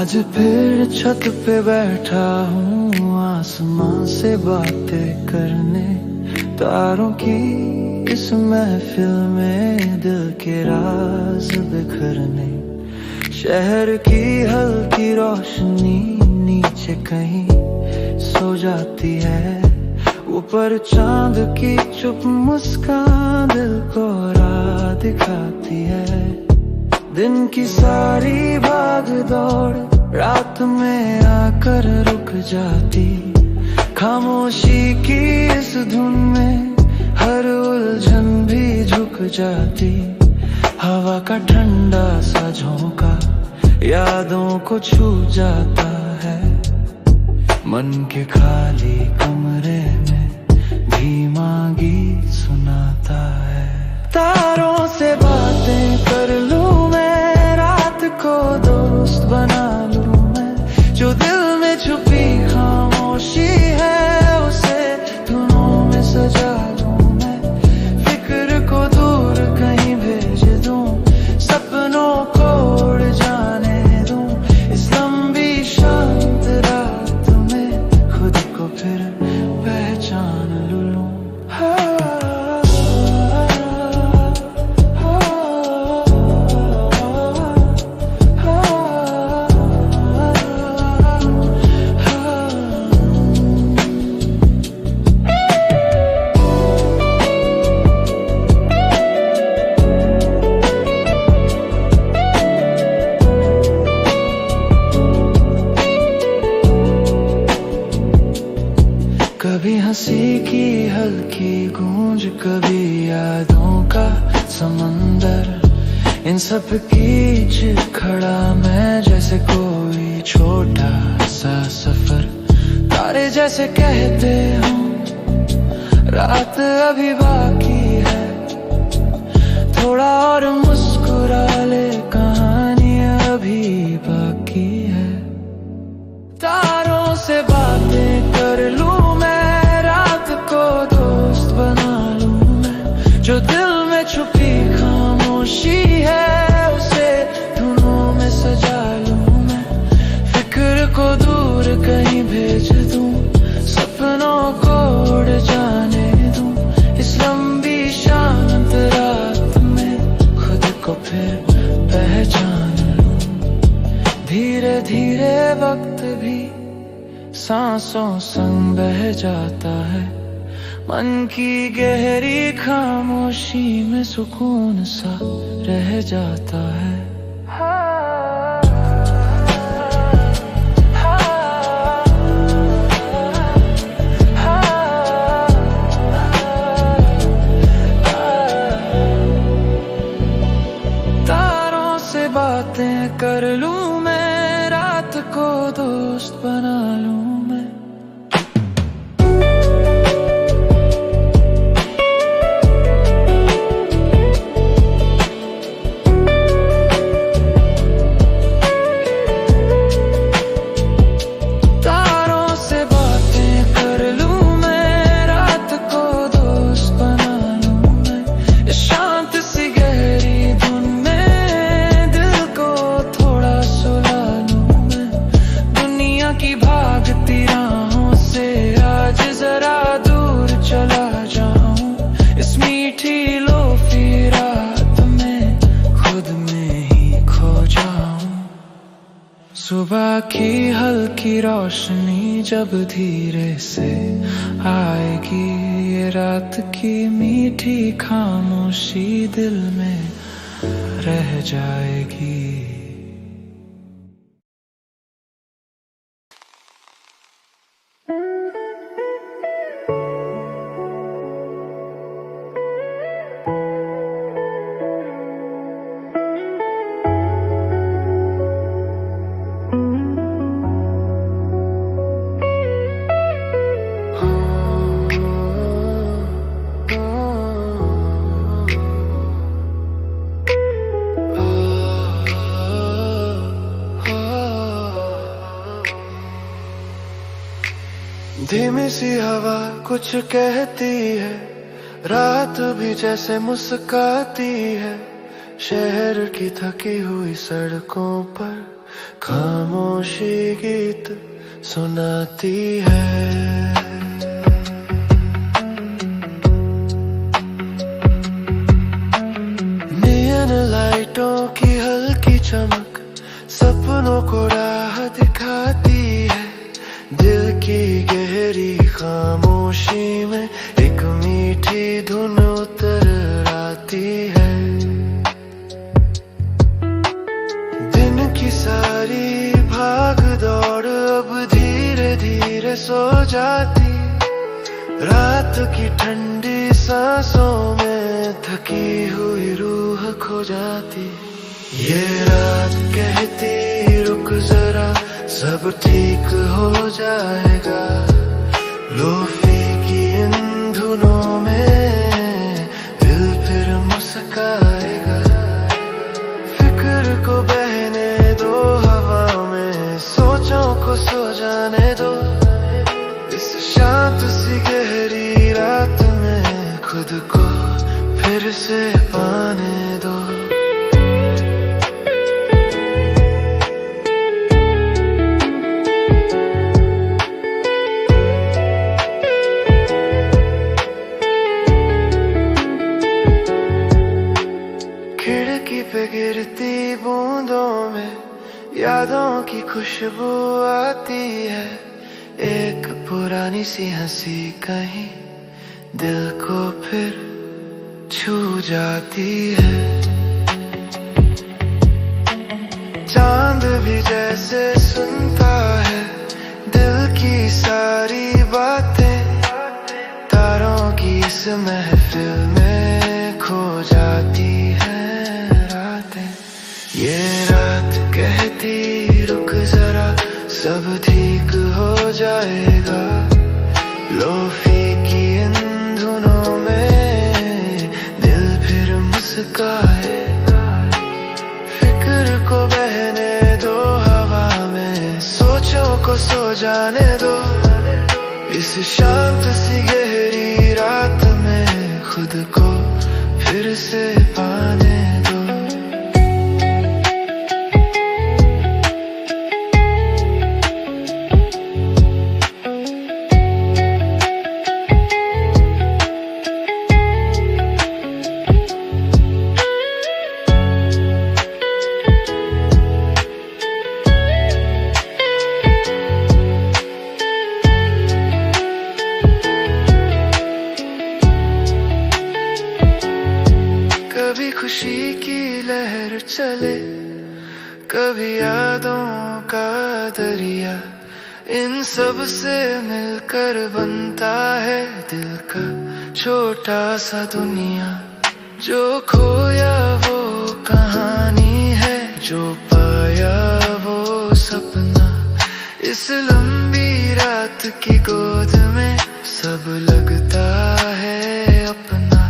आज फिर छत पे बैठा हूँ आसमां से बातें करने, तारों की इस महफिल में दिल के राज बिखरने। शहर की हल्की रोशनी नीचे कहीं सो जाती है, ऊपर चांद की चुप मुस्कान दिल को राह दिखाती है। दिन की सारी भाग दौड़ रात में आकर रुक जाती, खामोशी की इस धुन में हर उलझन भी झुक जाती। हवा का ठंडा सा झोंका यादों को छू जाता है, मन के खाली कमरे में धीमा गीत सुनाता है। तारों से बातें कर लूं मैं, रात को दोस्त बना लूं मैं, जो दिल में छुपी खामोशी है उसे धुनों में सजा लूं मैं। फिक्र को दूर कहीं भेज दूं, सपनों को उड़ जाने दूं, इस लंबी शांत रात में खुद को फिर पहचान लूं। कभी हंसी की हल्की गूंज, कभी यादों का समंदर, इन सब की खड़ा मैं जैसे कोई छोटा सा सफर। तारे जैसे कहते हूँ रात अभी बाकी है, थोड़ा और मुस्कुरा ले कहानी अभी बाकी है। तारों से बातें कर लूं मैं, रात को दोस्त बना लूं मैं, जो दिल में छुपी खामोशी है उसे धुनों में सजा लूं मैं। फिक्र को दूर कहीं भेज दूं, सपनों को उड़ जाने दूं, इस लंबी शांत रात में खुद को फिर पहचान लूं। धीरे धीरे वक्त भी सांसों संग बह जाता है, मन की गहरी खामोशी में सुकून सा रह जाता है। तारों से बातें कर लूं मैं, रात को दोस्त बना लूं मैं। तारों से बातें कर लूं मैं, रात को दोस्त बना लूं मैं, इस शांत सी गहरी धुन में दिल को थोड़ा सुला लूं मैं। दुनिया की भागती राहों से आज जरा दूर चला जाऊं, इस मीठी लोफी रात में खुद में ही खो जाऊं। सुबह की हल्की रोशनी जब धीरे से आएगी, ये रात की मीठी खामोशी दिल में रह जाएगी। धीमी सी हवा कुछ कहती है, रात भी जैसे मुस्काती है। शहर की थकी हुई सड़कों पर खामोशी गीत सुनाती है। नियन लाइटों की हल्की चमक सपनों को राह दिखाती है। दिल की गहरी खामोशी में एक मीठी धुन उतर आती है। दिन की सारी भाग दौड़ अब धीरे धीरे सो जाती। रात की ठंडी सांसों में थकी हुई रूह खो जाती। ये रात कहती रुक जरा सब ठीक हो जाएगा। लोफी की इन धुनों में दिल फिर मुस्काएगा। फिक्र को बहने दो हवा में, सोचों को सो जाने दो। इस शांत सी गहरी रात में खुद को फिर से पाने दो। खिड़की पे गिरती बूंदों में यादों की खुशबू आती है। एक पुरानी सी हंसी कहीं दिल को फिर छू जाती है। चांद भी जैसे सुनता है दिल की सारी बातें। तारों की इस महफिल में खो जाती है रातें। ये रात कहती रुक जरा सब ठीक हो जाएगा। लोफी की इन धुनों में दिल फिर मुस्काएगा। फिक्र को बहने दो हवा में, सोचों को सो जाने दो। इस शांत सी गहरी रात में खुद को फिर से पाने दो। कभी खुशी की लहर चले, कभी यादों का दरिया। इन सब से मिलकर बनता है दिल का छोटा सा दुनिया। जो खोया वो कहानी है, जो पाया वो सपना। इस लंबी रात की गोद में सब लगता है अपना।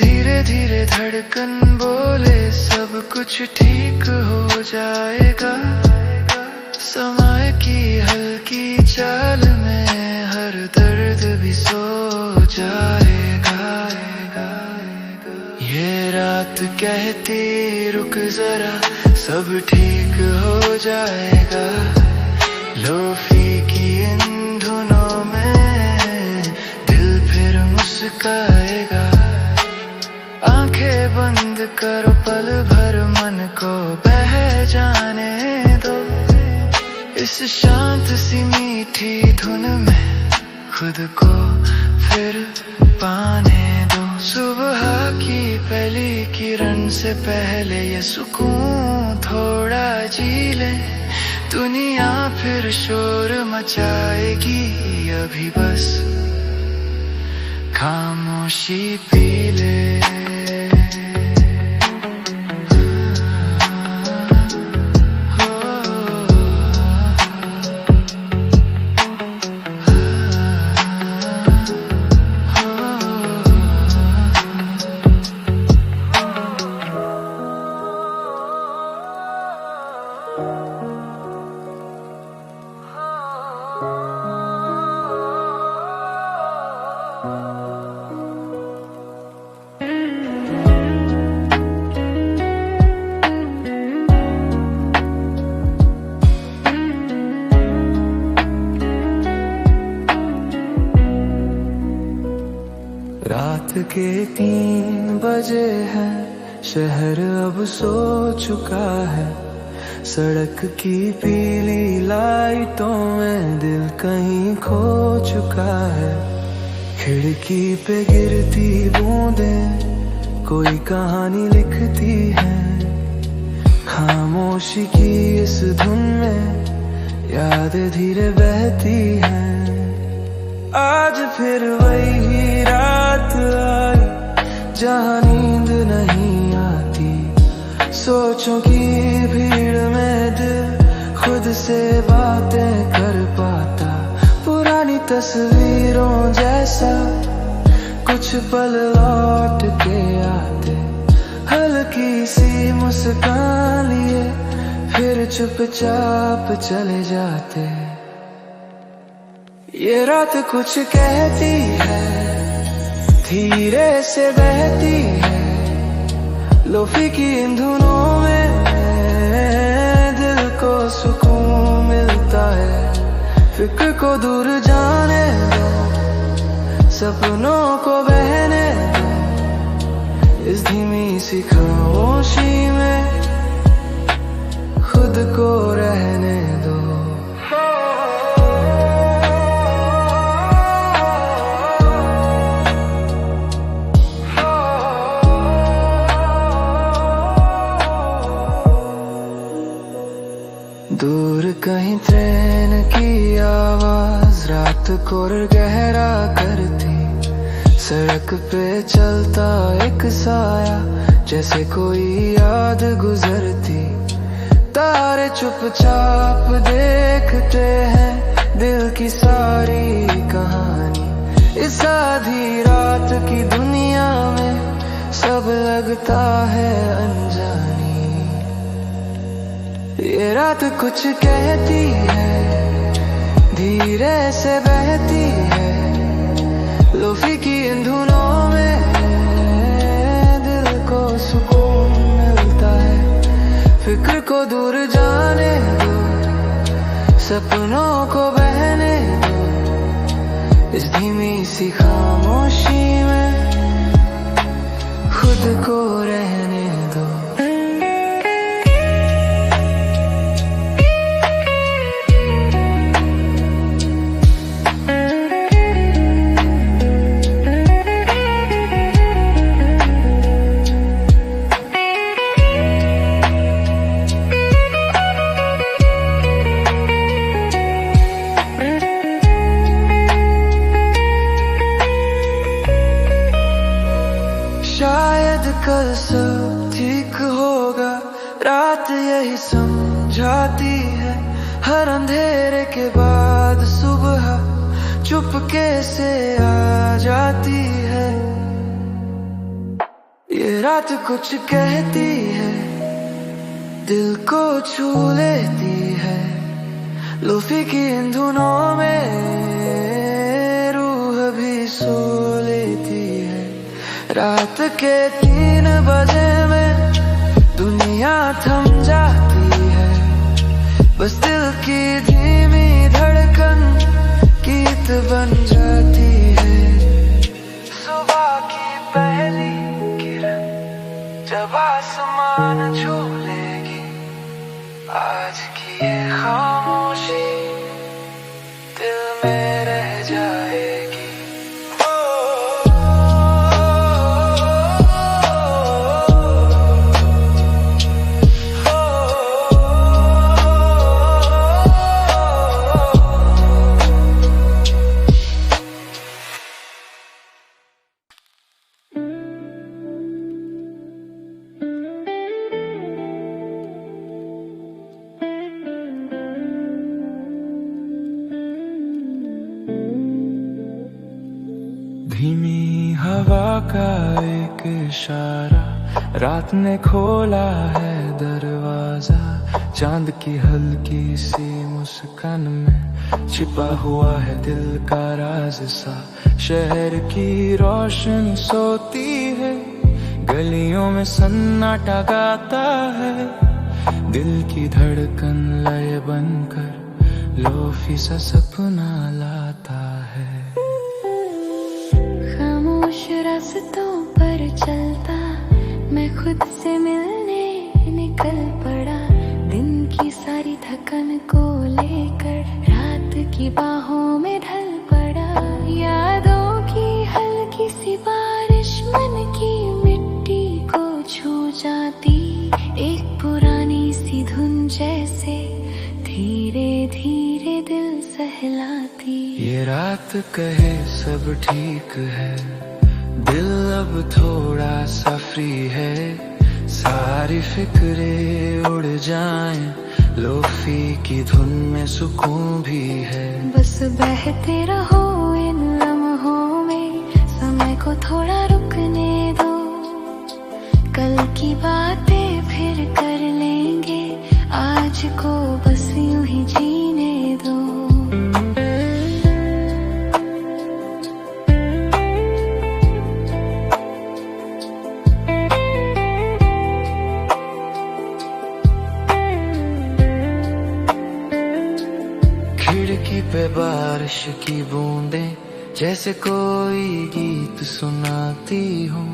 धीरे धीरे धड़कन बोले सब कुछ ठीक हो जाएगा। समय की हल्की चाल में हर दर्द भी सो जाएगा। ये रात कहती रुक जरा सब ठीक हो जाएगा। लोफी की इन धुनों में दिल फिर मुस्काएगा। आंखें बंद करो पल भर मन को बह जाने दो। इस शांत सी मीठी धुन में खुद को फिर पाने दो। सुबह की पहली किरण से पहले ये सुकून थोड़ा जी ले। दुनिया फिर शोर मचाएगी, अभी बस खामोशी पी ले। रात के 3 बजे हैं, शहर अब सो चुका है। सड़क की पीली लाइटों में दिल कहीं खो चुका है। खिड़की पे गिरती बूंदें कोई कहानी लिखती है। खामोशी की इस धुन में यादें धीरे बहती हैं। आज फिर वही रात आई जहाँ नींद नहीं आती। सोचों की भीड़ में दिल खुद से बातें कर पाता। पुरानी तस्वीरों जैसा कुछ पल लौट के आते। हल्की सी मुस्कान लिए फिर चुपचाप चले जाते। ये रात कुछ कहती है, धीरे से बहती है। लोफी की इन धुनों में दिल को सुकून मिलता है। फिक्र को दूर जाने दो, सपनों को बहने दो। इस धीमी सी खामोशी में खुद को रहने दो। दूर कहीं ट्रेन की आवाज रात को गहरा करती। सड़क पे चलता एक साया जैसे कोई याद गुजरती। तारे चुपचाप देखते हैं दिल की सारी कहानी। इस आधी रात की दुनिया में सब लगता है अनजानी। ये रात कुछ कहती है, धीरे से बहती है। लोफी की इन धुनों में दिल को सुकून मिलता है। फिक्र को दूर जाने दो, सपनों को बहने दो। इस धीमी सी खामोशी में खुद को रहने दो। कल सब ठीक होगा, रात यही समझाती है। हर अंधेरे के बाद सुबह चुपके से आ जाती है। ये रात कुछ कहती है, दिल को छू लेती है। लोफी की इन धुनों में रूह भी सो लेती है। रात के 3 बजे में दुनिया थम जाती है। बस दिल की धीमी धड़कन गीत बन जाती है। सुबह की पहली किरण जब आसमान छू लेगी। आज की ये खामोशी दिल में रह जाएगी। धीमी हवा का एक इशारा, रात ने खोला है दरवाजा। चांद की हल्की सी मुस्कान में छिपा हुआ है दिल का राज सा। शहर की रोशनी सोती है, गलियों में सन्नाटा गाता है। दिल की धड़कन लय बनकर लोफी सा सपना लाता है। खामोश रास्तों पर चलता मैं खुद से मिलने निकल पड़ा। दिन की सारी थकन को लेकर रात की बाहों में ढल पड़ा। यादों की हल्की सी बारिश मन की मिट्टी को छू जाती। एक पुरानी सी धुन जैसे धीरे धीरे दिल सहलाती। ये रात कहे सब ठीक है, दिल अब थोड़ा सा फ्री है। सारी फिक्रें उड़ जाएं, लोफी की धुन में सुकून भी है। बस बहते रहो इन लम्हों में, समय को थोड़ा रुकने दो। कल की बातें फिर कर लेंगे, आज को बस यूं ही जीने दो। खिड़की पे बारिश की बूंदें जैसे कोई गीत सुनाती हूँ।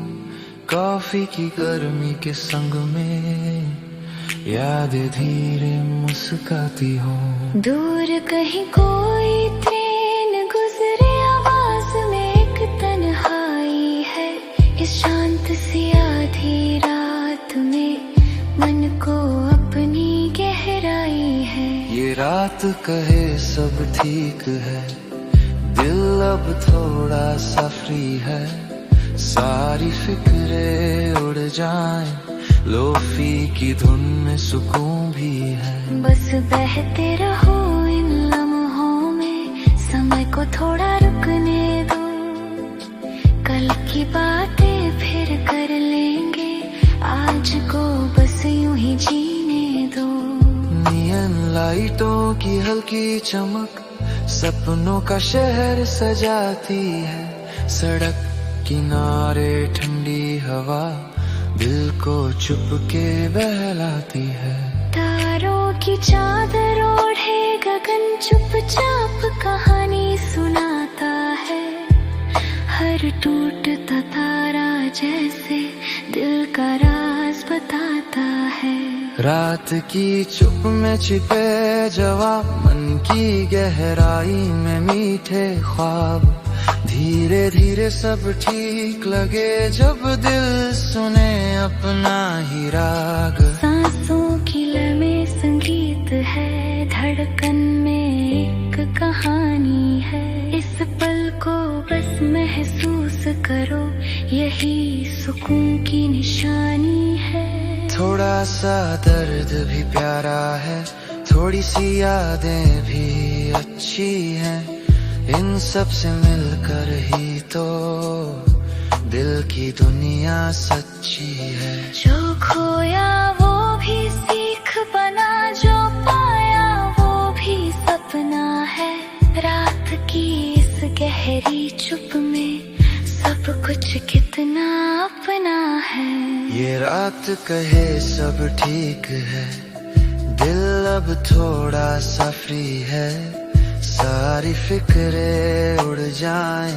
कॉफी की गर्मी के संग में यादें धीरे मुस्काती हूँ। दूर कहीं कोई ट्रेन गुजरे, आवाज में एक तन्हाई है। इस शांत सी आधी रात में मन को अपनी गहराई है। ये रात कहे सब ठीक है, दिल अब थोड़ा सा फ्री है। सारी फिक्रें उड़ जाएं, लोफी की धुन में सुकून भी है। बस बहते रहो इन लम्हों में, समय को थोड़ा रुकने दो। कल की बातें फिर कर लेंगे, आज को बस यूं ही जीने दो। नियन लाइटों की हल्की चमक सपनों का शहर सजाती है। सड़क किनारे ठंडी हवा दिल को चुपके बहलाती है। तारों की चादर ओढ़े गगन चुपचाप कहानी सुनाता है। हर टूटता तारा जैसे दिल का राज बताता है। रात की चुप में छिपे जवाब, मन की गहराई में मीठे ख्वाब। धीरे धीरे सब ठीक लगे जब दिल सुने अपना ही राग। सांसों की लम्हे संगीत है, धड़कन में एक कहानी है। इस पल को बस महसूस करो, यही सुकून की निशानी है। थोड़ा सा दर्द भी प्यारा है, थोड़ी सी यादें भी अच्छी हैं। इन सब से मिलकर ही तो दिल की दुनिया सच्ची है। जो खोया वो भी सीख बना, जो पाया वो भी सपना है। रात की इस गहरी चुप में सब कुछ कितना अपना है। ये रात कहे सब ठीक है, दिल अब थोड़ा सा फ्री है। सारी फिक्रें उड़ जाएं,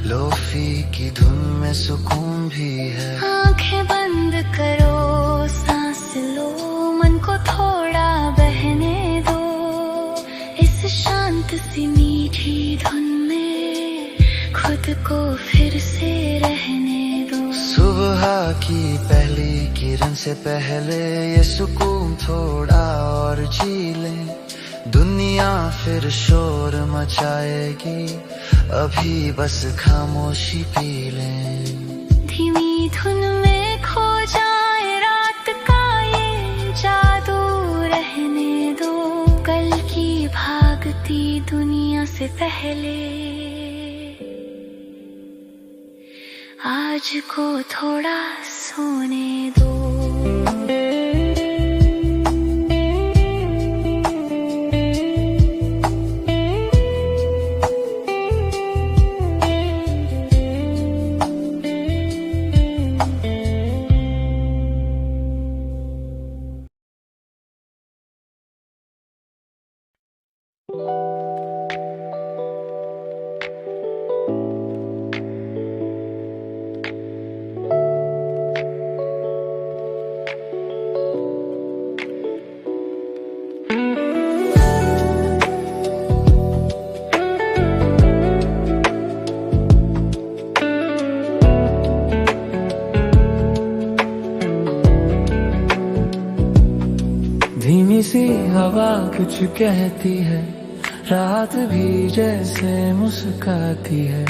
लोफी की धुन में सुकून भी है। आंखें बंद करो, सांस लो, मन को थोड़ा बहने दो। इस शांत सी मीठी धुन में खुद को फिर से रहने दो। सुबह की पहली किरण से पहले ये सुकून थोड़ा और जी लें। दुनिया फिर शोर मचाएगी, अभी बस खामोशी पी लें। धीमी धुन में खो जाए रात का ये जादू, रहने दो कल की भागती दुनिया से पहले। आज को थोड़ा सोने दो। कुछ कहती है, रात भी जैसे मुस्काती है।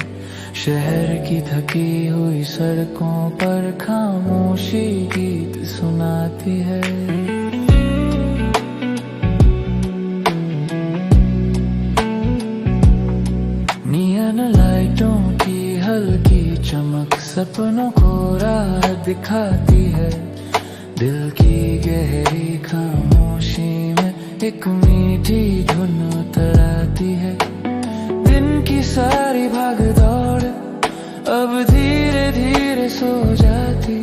शहर की थकी हुई सड़कों पर खामोशी गीत सुनाती है। नियन लाइटों की हल्की चमक सपनों को राह दिखाती है। दिल की गहरी खामोशी में एक मीठी धुन तराती है। दिन की सारी भाग दौड़ अब धीरे धीरे सो जाती।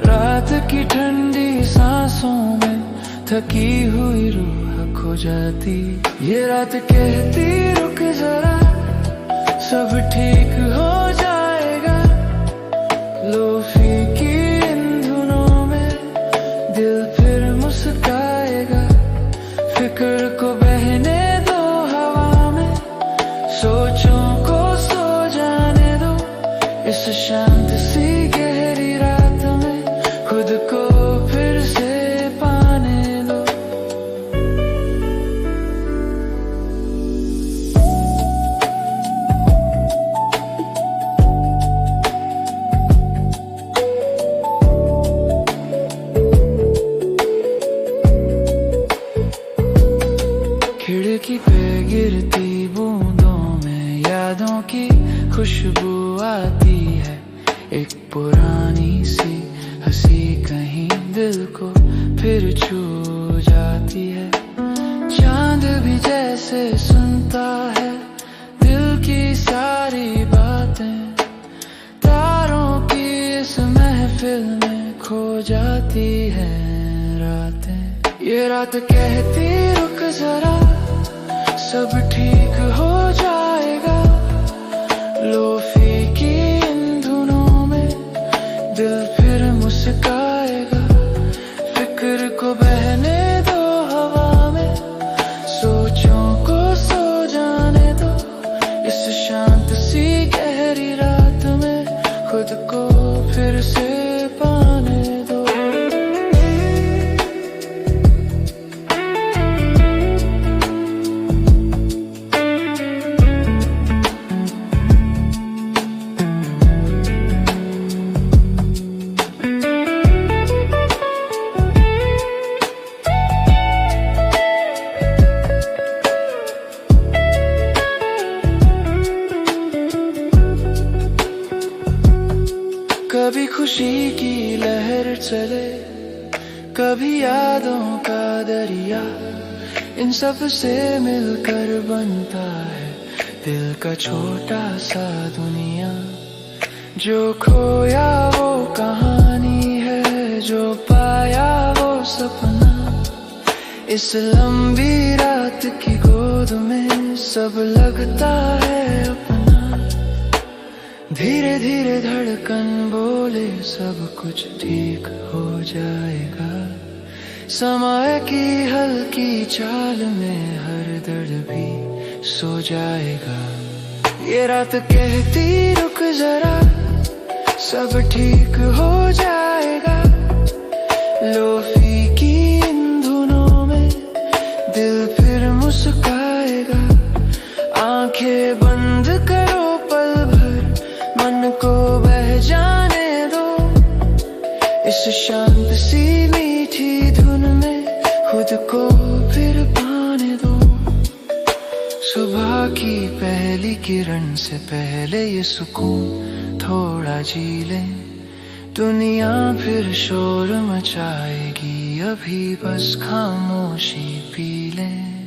रात की ठंडी सांसों में थकी हुई रूह खो जाती। ये रात कहती रुक जरा, सब ठीक हो जाएगा। लोफी की इन धुनों में दिल फिर मुस्काएगा। फिक्र को बहने दो हवा में, सोचों को सो जाने दो। इस शांत सी गहरी रात में खुद को फिर से पाने दो। खिड़की पे गिरती बूंदों में यादों की खुशबू आती है। एक पुरानी सी हंसी कहीं दिल को फिर छू जाती है। चांद भी जैसे सुनता है दिल की सारी बातें। तारों की इस महफिल में खो जाती है रातें। ये रात कहती रुक जरा, सब ठीक हो जाएगा। लोफी की इन धुनों में दिल फिर मुस्काएगा। फिक्र को बहने दो हवा में, सोचों को सो जाने दो। इस शांत सी गहरी रात में खुद को फिर से पाने दो। कभी खुशी की लहर चले, कभी यादों का दरिया। इन सब से मिलकर बनता है दिल का छोटा सा दुनिया। जो खोया वो कहानी है, जो पाया वो सपना। इस लंबी रात की गोद में सब लगता है अपना। धीरे धीरे धड़कन बोले सब कुछ ठीक हो जाएगा। समय की हल्की चाल में हर दर्द भी सो जाएगा। ये रात कहती रुक जरा, सब ठीक हो जाएगा। लोफी की इन धुनों में दिल फिर मुस्काएगा। आंखें बंद करो पल भर, मन को बह जाने दो। इस शांत सी मीठी धुन में खुद को फिर पाने दो। सुबह की पहली किरण से पहले ये सुकून थोड़ा जी ले। दुनिया फिर शोर मचाएगी, अभी बस खामोशी पी ले।